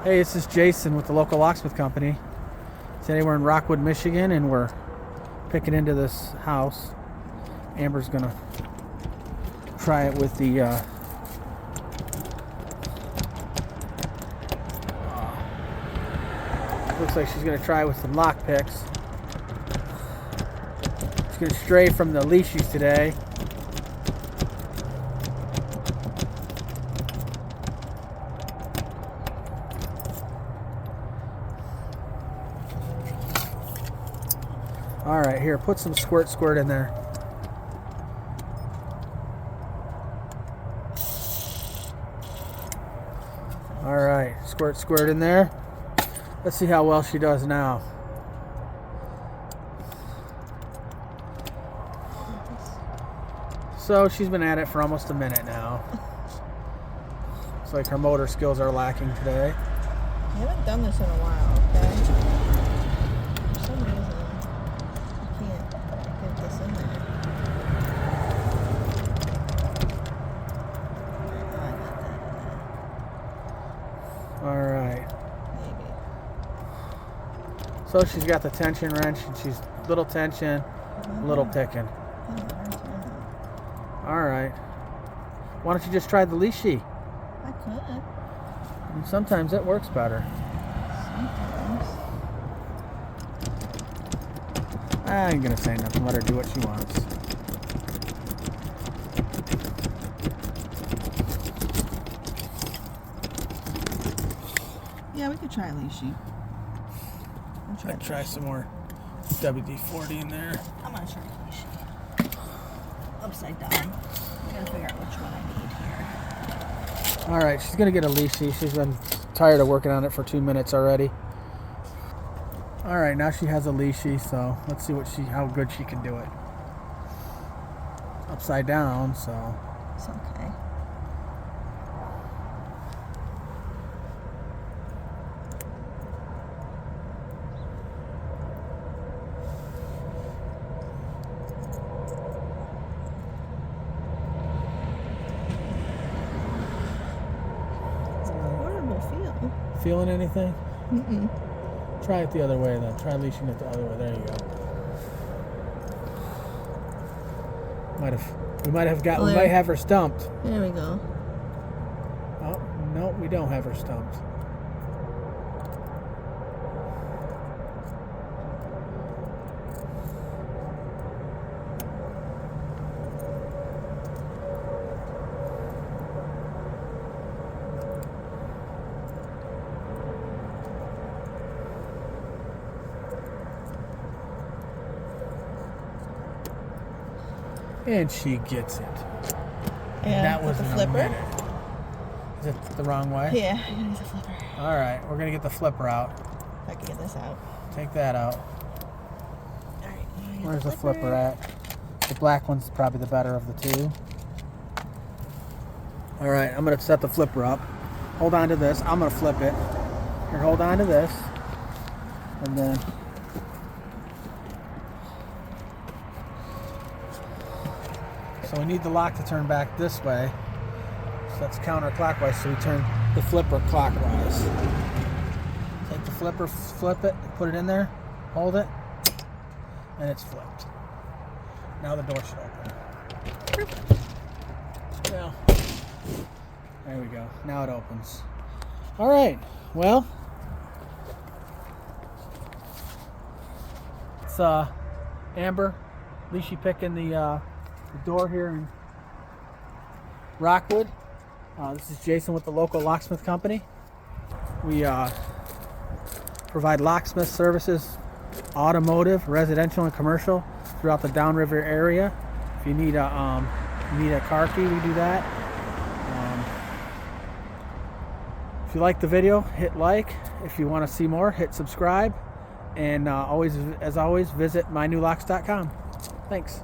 Hey, this is Jason with the local locksmith company. Today we're in Rockwood, Michigan, and we're picking into this house. Amber's gonna try it with the looks like she's gonna try it with some lock picks. She's gonna stray from the Lishis today. Alright, here, put some squirt in there. Alright, squirt in there. Let's see how well she does now. So she's been at it for almost a minute now. Looks like her motor skills are lacking today. I haven't done this in a while, okay? For some reason, I can't get this in there. Oh, I got that. Alright. Maybe. So she's got the tension wrench, and she's little tension, little picking. Alright. Why don't you just try the Lishi? I could. And sometimes it works better. Sometimes. I ain't gonna say nothing. Let her do what she wants. Yeah, we could try Lishi. I'd try some more WD-40 in there. I'm gonna try Lishi. Upside down. I gotta figure out which one I need here. Alright, she's gonna get a Lishi. She's been tired of working on it for 2 minutes already. Alright, now she has a Lishi, so let's see how good she can do it. Upside down, so. It's okay. Feeling anything? Mm-mm. Try it the other way then. Try leashing it the other way. There you go. We might have her stumped. There we go. Oh, no, we don't have her stumped. And she gets it. And that was the a flipper. minute. Is it the wrong way? Yeah, I gotta use the flipper. All right, we're gonna get the flipper out. If I can get this out. Take that out. All right. Where's the flipper at? The black one's probably the better of the two. All right, I'm gonna set the flipper up. Hold on to this. I'm gonna flip it. Here, hold on to this, and then. So we need the lock to turn back this way. So that's counterclockwise, so we turn the flipper clockwise. Take the flipper, flip it, put it in there, hold it, and it's flipped. Now the door should open. Now, there we go. Now it opens. All right, well, it's Amber, Lishi picking the door here in Rockwood. This is Jason with the local locksmith company. We provide locksmith services, automotive, residential, and commercial throughout the downriver area. If you need a car key, we do that. If you like the video, hit like. If you want to see more, hit subscribe. And as always, visit mynewlocks.com. Thanks.